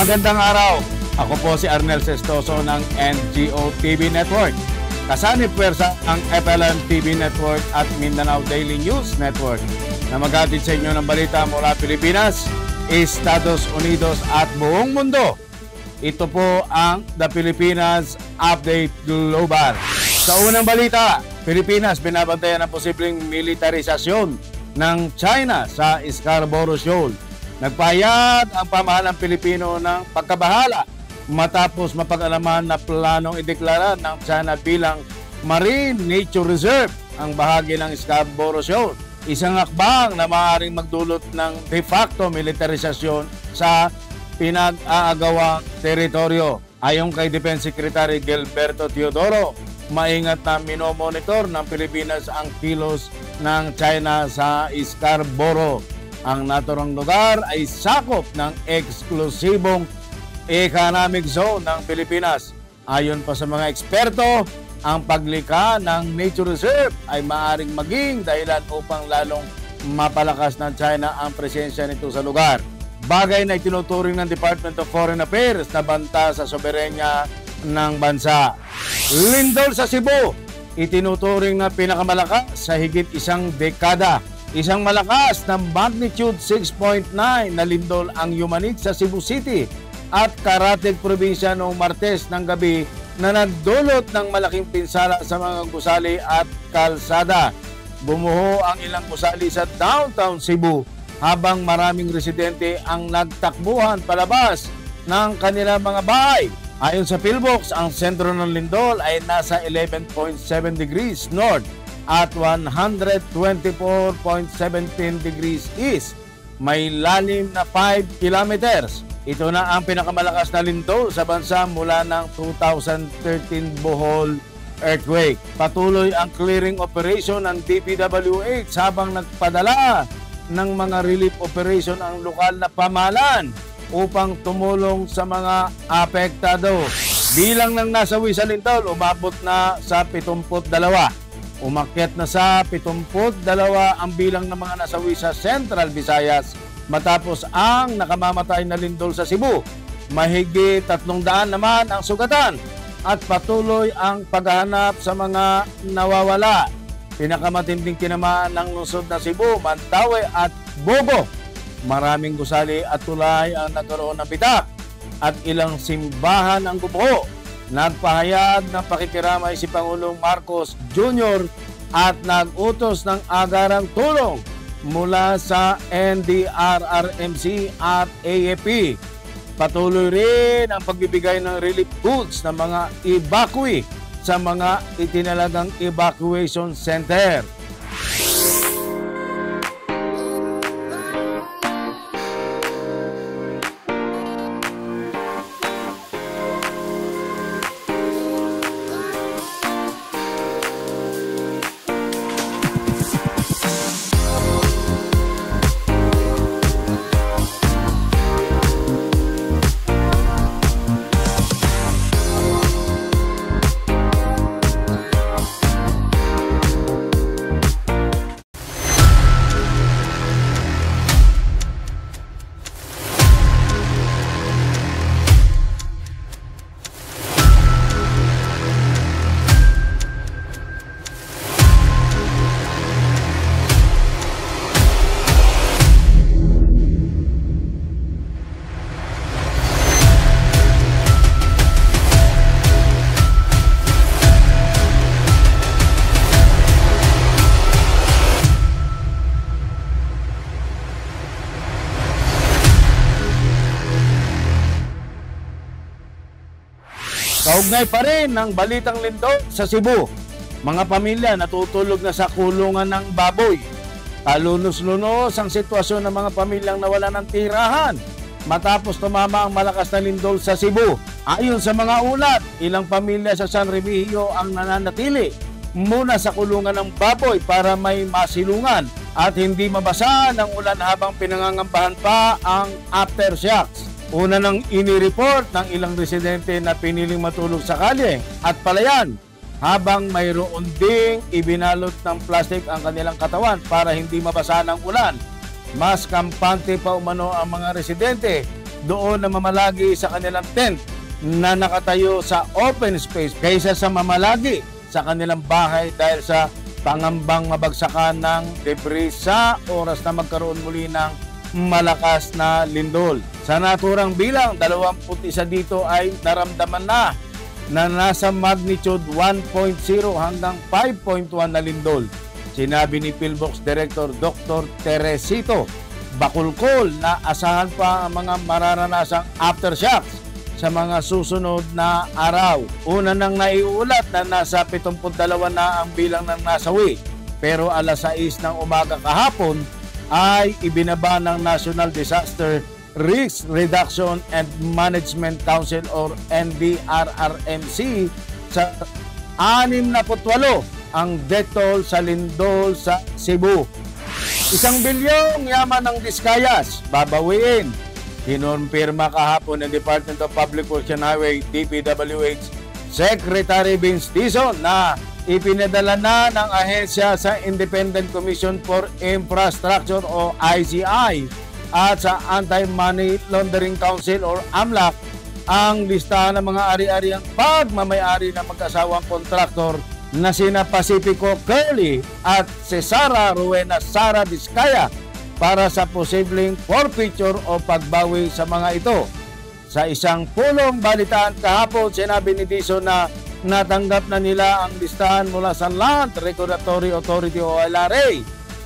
Magandang araw. Ako po si Arnel Sestoso ng NGO TV Network. Kasanib puwersa ang FLN TV Network at Mindanao Daily News Network na maghatid sa inyo ng balita mula Pilipinas, Estados Unidos at buong mundo. Ito po ang The Pilipinas Update Global. Sa unang balita, Pilipinas binabantayan ang posibleng militarisasyon ng China sa Scarborough Shoal. Nagpahayag ang pamahalang Pilipino ng pagkabahala matapos mapag-alaman na planong ideklara ng China bilang Marine Nature Reserve ang bahagi ng Scarborough Shoal. Isang hakbang na maaaring magdulot ng de facto militarisasyon sa pinag-aagawang teritoryo. Ayon kay Defense Secretary Gilberto Teodoro, maingat na minomonitor ng Pilipinas ang kilos ng China sa Scarborough. Ang naturang lugar ay sakop ng eksklusibong economic zone ng Pilipinas. Ayon pa sa mga eksperto, ang paglikha ng Nature Reserve ay maaaring maging dahilan upang lalong mapalakas ng China ang presensya nito sa lugar. Bagay na itinuturing ng Department of Foreign Affairs na banta sa soberenya ng bansa. Lindol sa Cebu, itinuturing na pinakamalakas sa higit isang dekada. Isang malakas na magnitude 6.9 na lindol ang yumanig sa Cebu City at Karatig probinsya noong Martes ng gabi na nagdulot ng malaking pinsala sa mga gusali at kalsada. Bumuho ang ilang gusali sa downtown Cebu habang maraming residente ang nagtakbuhan palabas ng kanilang mga bahay. Ayon sa PhilBox, ang sentro ng lindol ay nasa 11.7 degrees north at 124.17 degrees east. May lalim na 5 kilometers. Ito na ang pinakamalakas na lindol sa bansa mula ng 2013 Bohol earthquake. Patuloy ang clearing operation ng DPWH habang nagpadala ng mga relief operation ang lokal na pamahalaan upang tumulong sa mga apektado. Bilang ng nasawi sa lindol, umabot na sa 72. Umakyat na sa 72 ang bilang ng mga nasawi sa Central Visayas matapos ang nakamamatay na lindol sa Cebu. Mahigit 300 naman ang sugatan at patuloy ang paghahanap sa mga nawawala. Pinakamatinding tinamaan ng lungsod na Cebu, Mantaue at Bogo. Maraming gusali at tulay ang nagkaroon ng bitak at ilang simbahan ang gubuho. Nagpahayag ng pakikiramay si Pangulong Marcos Jr. at nag-utos ng agarang tulong mula sa NDRRMC at AFP. Patuloy rin ang pagbibigay ng relief goods ng mga evacuee sa mga itinalagang evacuation center. Kaugnay pa rin ng balitang lindol sa Cebu. Mga pamilya natutulog na sa kulungan ng baboy. Talunos-lunos ang sitwasyon ng mga pamilyang nawala ng tirahan matapos tumama ang malakas na lindol sa Cebu. Ayon sa mga ulat, ilang pamilya sa San Remigio ang nananatili muna sa kulungan ng baboy para may masilungan at hindi mabasa ng ulan habang pinangangambahan pa ang aftershocks. Una nang inireport ng ilang residente na piniling matulog sa kalye at palayan habang mayroon ding ibinalot ng plastic ang kanilang katawan para hindi mabasa ng ulan. Mas kampante pa umano ang mga residente doon na mamalagi sa kanilang tent na nakatayo sa open space kaysa sa mamalagi sa kanilang bahay dahil sa pangambang mabagsakan ng debris sa oras na magkaroon muli ng malakas na lindol. Sa naturang bilang, 21 dito ay naramdaman na nasa magnitude 1.0 hanggang 5.1 na lindol. Sinabi ni PhilBox Director Dr. Teresito Bakulkol na asahan pa ang mga mararanasang aftershocks sa mga susunod na araw. Una nang naiulat na nasa 72 na ang bilang ng nasawi. Pero alas 6 ng umaga kahapon ay ibinaba ng National Disaster Risk Reduction and Management Council or NDRRMC sa 68 ang death toll sa lindol sa Cebu. 1 bilyong yaman ng Discayas babawiin. Kinumpirma kahapon ng Department of Public Works and Highway DPWH Secretary Vince Dizon na ipinadala na ng ahensya sa Independent Commission for Infrastructure o ICI at sa Anti-Money Laundering Council or AMLAC ang listahan ng mga ari-ariang pagmamayari ng mag-asawang kontraktor na sina Pacifico Curly at si Sara Rowena Sara Discaya para sa posibleng forfeiture o pagbawi sa mga ito. Sa isang pulong balitaan kahapon, sinabi ni Dizon na natanggap na nila ang listahan mula sa Land Regulatory Authority o LRA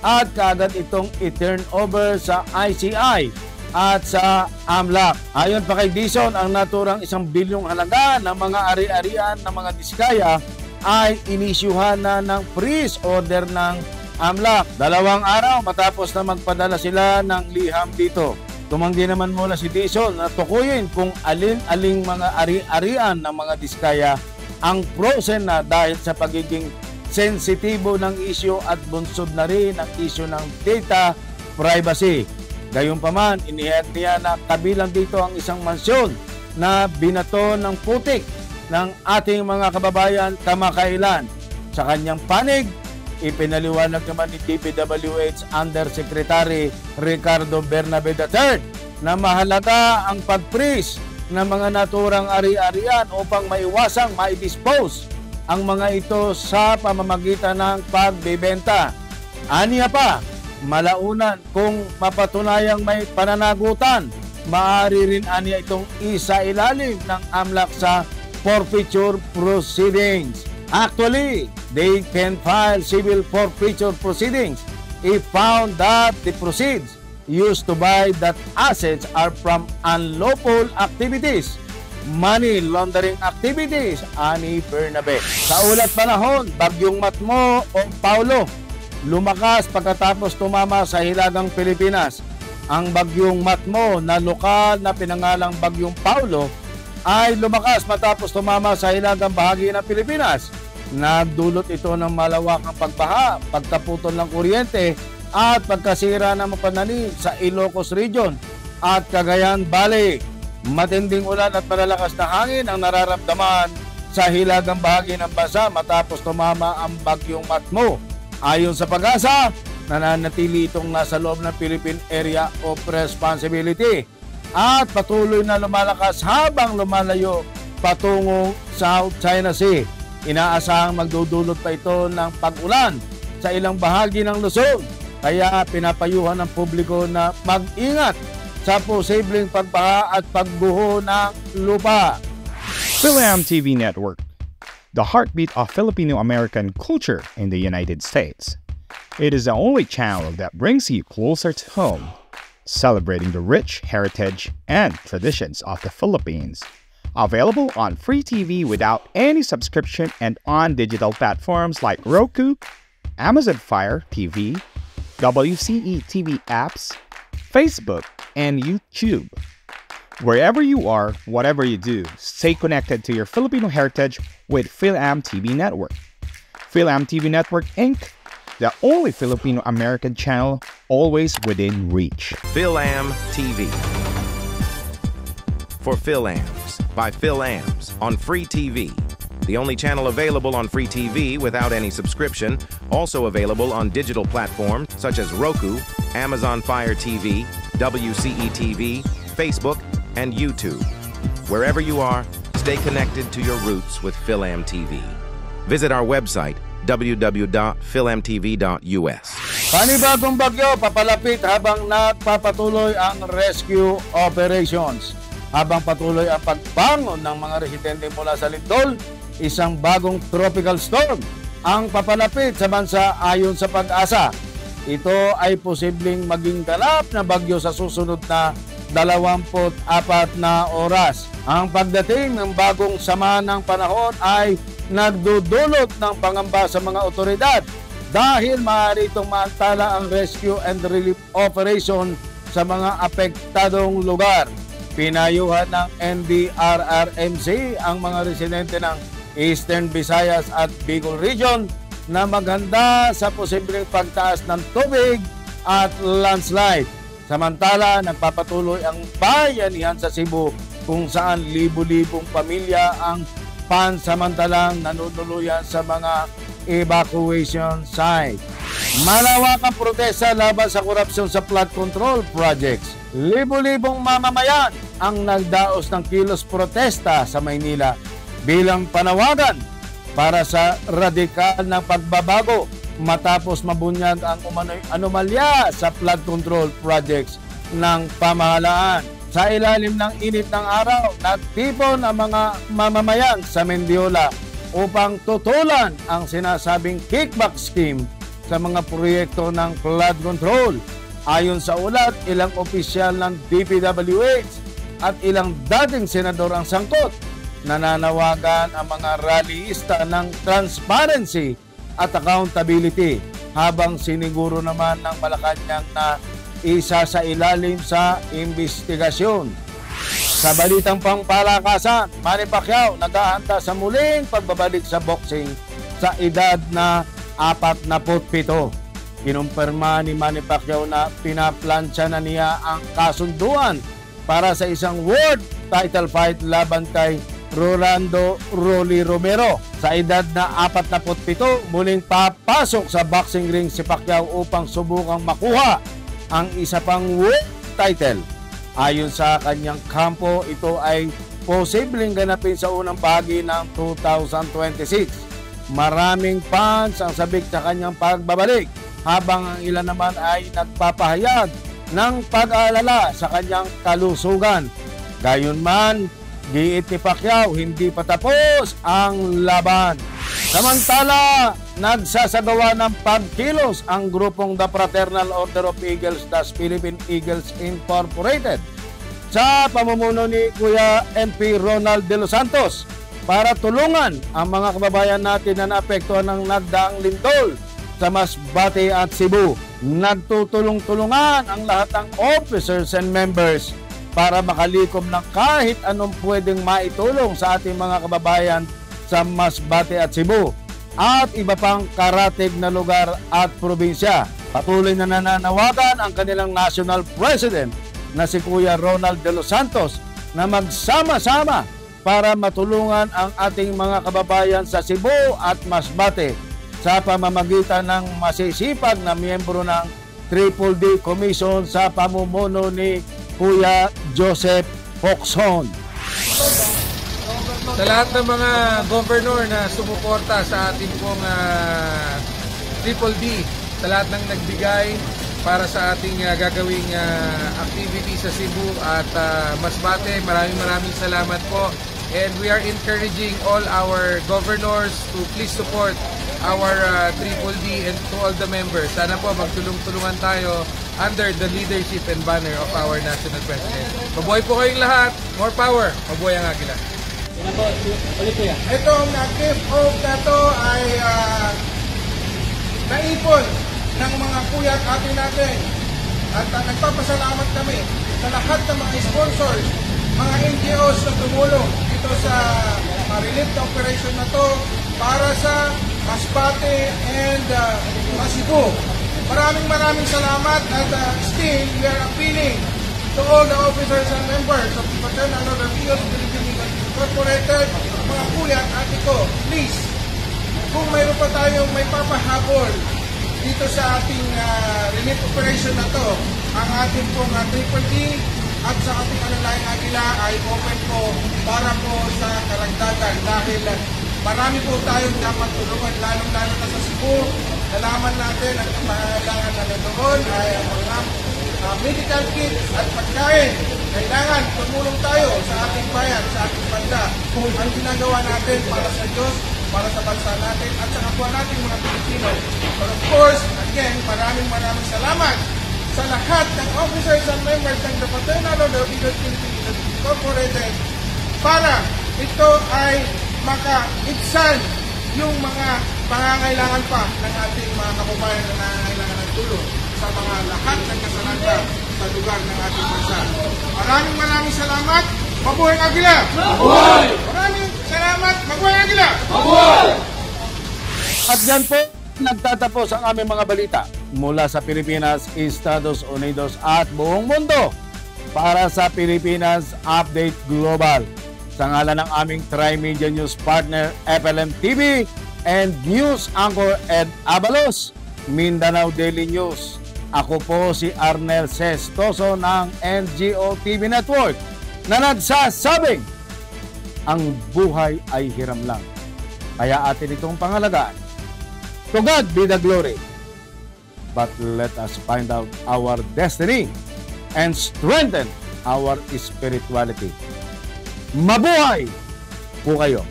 at kaagad itong i-turn over sa ICI at sa AMLAC. Ayon pa kay Dizon, ang naturang 1 bilyong halaga ng mga ari-arian ng mga Diskaya ay inisyuhan na ng freeze order ng AMLAC 2 araw matapos na magpadala sila ng liham dito. Tumanggi naman mula si Dizon na tukuyin kung alin-aling mga ari-arian ng mga Diskaya ang frozen na dahil sa pagiging sensitibo ng isyu at bunsod na rin ang isyu ng data privacy. Gayunpaman, inihayag niya na kabilang dito ang isang mansyon na binato ng putik ng ating mga kababayan kamakailan. Sa kanyang panig, ipinaliwanag naman ni DPWH Undersecretary Ricardo Bernabe III na mahalaga ang pag-freeze ng mga naturang ari-arian upang maiwasang maidispose ang mga ito sa pamamagitan ng pagbebenta. Aniya pa, malaunan kung mapatunayang may pananagutan, maaari rin aniya itong isa-ilalim ng AMLAC sa forfeiture proceedings. Actually, they can file civil forfeiture proceedings if found that the proceeds used to buy that assets are from unlawful activities, money laundering activities, ani Bernabe. Sa ulat panahon, Bagyong Matmo o Paulo lumakas pagkatapos tumama sa hilagang Pilipinas. Ang Bagyong Matmo na lokal na pinangalang Bagyong Paulo ay lumakas matapos tumama sa hilagang bahagi ng Pilipinas. Nagdulot ito ng malawakang pagbaha, pagkaputol ng kuryente at pagkasira ng mga pananim sa Ilocos Region at Cagayan Valley. Matinding ulan at malalakas na hangin ang nararamdaman sa hilagang bahagi ng bansa matapos tumama ang Bagyong Matmo. Ayon sa Pag-asa, nananatili itong nasa loob ng Philippine Area of Responsibility at patuloy na lumalakas habang lumalayo patungo South China Sea. Inaasahang magdudulot pa ito ng pag-ulan sa ilang bahagi ng Luzon, kaya pinapayuhan ng publiko na mag-ingat sa posibleng pagbaha at pagguho ng lupa. PhilAm TV Network, the heartbeat of Filipino-American culture in the United States. It is the only channel that brings you closer to home, celebrating the rich heritage and traditions of the Philippines. Available on free TV without any subscription and on digital platforms like Roku, Amazon Fire TV, WCE TV apps, Facebook, and YouTube. Wherever you are, whatever you do, stay connected to your Filipino heritage with PhilAm TV Network. PhilAm TV Network Inc., the only Filipino-American channel always within reach. PhilAm TV. For PhilAms, by PhilAms, on Free TV. The only channel available on Free TV without any subscription, also available on digital platforms such as Roku, Amazon Fire TV, WCE TV, Facebook, and YouTube. Wherever you are, stay connected to your roots with PhilAm TV. Visit our website, www.philmtv.us. Panibagong bagyo papalapit habang nagpapatuloy ang rescue operations. Habang patuloy ang pagbangon ng mga residente mula sa lindol, isang bagong tropical storm ang papalapit sa bansa ayon sa Pag-asa. Ito ay posibleng maging ganap na bagyo sa susunod na 24 na oras. Ang pagdating ng bagong sama ng panahon ay nagdudulot ng pangamba sa mga otoridad dahil maaari itong maantala ang rescue and relief operation sa mga apektadong lugar. Pinayuhan ng NDRRMC ang mga residente ng Eastern Visayas at Bicol Region na maghanda sa posibleng pagtaas ng tubig at landslide. Samantala, nagpapatuloy ang bayanihan sa Cebu kung saan libu-libong pamilya ang pansamantalang nanunuluyan sa mga evacuation site. Malawakang protesta laban sa korupsyon sa flood control projects. Libu-libong mamamayan ang nagdaos ng kilos protesta sa Maynila bilang panawagan para sa radikal na pagbabago matapos mabunyag ang umano'y anomalya sa flood control projects ng pamahalaan. Sa ilalim ng init ng araw, nagtipon ang mga mamamayan sa Mendiola upang tutulan ang sinasabing kickback scheme sa mga proyekto ng flood control. Ayon sa ulat, ilang opisyal ng DPWH at ilang dating senador ang sangkot. Nananawagan ang mga rallyista ng transparency at accountability habang siniguro naman ng Malacanang na isa sa ilalim sa investigasyon. Sa balitang pangpalakasan, Manny Pacquiao naghahanda sa muling pagbabalik sa boxing sa edad na 47. Kinumpirma ni Manny Pacquiao na pinaplansya na niya ang kasunduan para sa isang world title fight laban kay Rolando Rolly Romero. Sa edad na 47, muling papasok sa boxing ring si Pacquiao upang subukang makuha ang isa pang world title. Ayon sa kanyang kampo, ito ay posibleng ganapin sa unang bahagi ng 2026. Maraming fans ang sabik sa kanyang pagbabalik habang ang ilan naman ay nagpapahayag ng pag-aalala sa kanyang kalusugan. Gayunman, giit ni Pacquiao, hindi pa tapos ang laban. Samantala, nagsasagawa ng pagkilos ang grupong The Fraternal Order of Eagles, thus Philippine Eagles Incorporated, sa pamumuno ni Kuya NP Ronald De Los Santos para tulungan ang mga kababayan natin na naapektuhan ng nagdaang lindol sa Masbate at Cebu. Nagtutulong-tulungan ang lahat ng officers and members para makalikom ng kahit anong pwedeng maitulong sa ating mga kababayan sa Masbate at Cebu at iba pang karatig na lugar at probinsya. Patuloy na nananawagan ang kanilang National President na si Kuya Ronald De Los Santos na magsama-sama para matulungan ang ating mga kababayan sa Cebu at Masbate sa pamamagitan ng masisipag na miyembro ng Triple D Commission sa pamumuno ni Kuya Joseph Foxon. Sa lahat ng mga governor na sumuporta sa ating pong Triple D, sa lahat ng nagbigay para sa ating gagawing activity sa Cebu at Masbate, maraming salamat po. And we are encouraging all our governors to please support our Triple D and to all the members. Sana po magtulong-tulungan tayo under the leadership and banner of our National President. Mabuhay po kayong lahat. More power. Mabuhay ang Agila. Itong gift of na to ay naipon ng mga kuya at ate natin. At nagpapasalamat kami sa lahat ng mga sponsors, mga NGOs na tumulong dito sa relief operation na to para sa Masbate and Cebu. Maraming salamat at still we are appealing to all the officers and members of the Fraternal Order of Eagles Incorporated, mga kuya at ate ko, please, kung mayroon pa tayong may papahabol dito sa ating relief operation na to, ang ating pong Triple D at sa ating Alalaing Agila ay open po para po sa karagdagan dahil marami po tayong dapat tulungan, lalong-lalo na sa Cebu. Nalaman natin ang pangangailangan na doon ay ang mga medical kits at pagkain. Kailangan tumulong tayo sa ating bayan, sa ating bansa. Ang ginagawa natin para sa Diyos, para sa bansa natin at sa kapwa natin mga Pilipino. But of course, again, maraming salamat sa lahat ng officers and members ng the Fraternal Order of Eagles Philippines Incorporated para ito ay makaitsan yung mga pangangailangan pa ng ating mga kababayan na nangangailangan ng tulong sa mga lahat ng kasalanta sa lugar ng ating bansa. Maraming salamat. Mabuhay ang Agila! Mabuhay! Maraming salamat. Mabuhay ang Agila! Mabuhay! At dyan po, nagtatapos ang aming mga balita mula sa Pilipinas, Estados Unidos at buong mundo para sa Pilipinas Update Global. Sa ngalan ng aming Tri-Media News partner, FLM TV, and News Anchor Ed Abalos, Mindanao Daily News. Ako po si Arnel Sestoso ng NGO TV Network na nagsasabing ang buhay ay hiram lang. Kaya atin itong pangalagaan. To God be the glory. But let us find out our destiny and strengthen our spirituality. Mabuhay po kayo!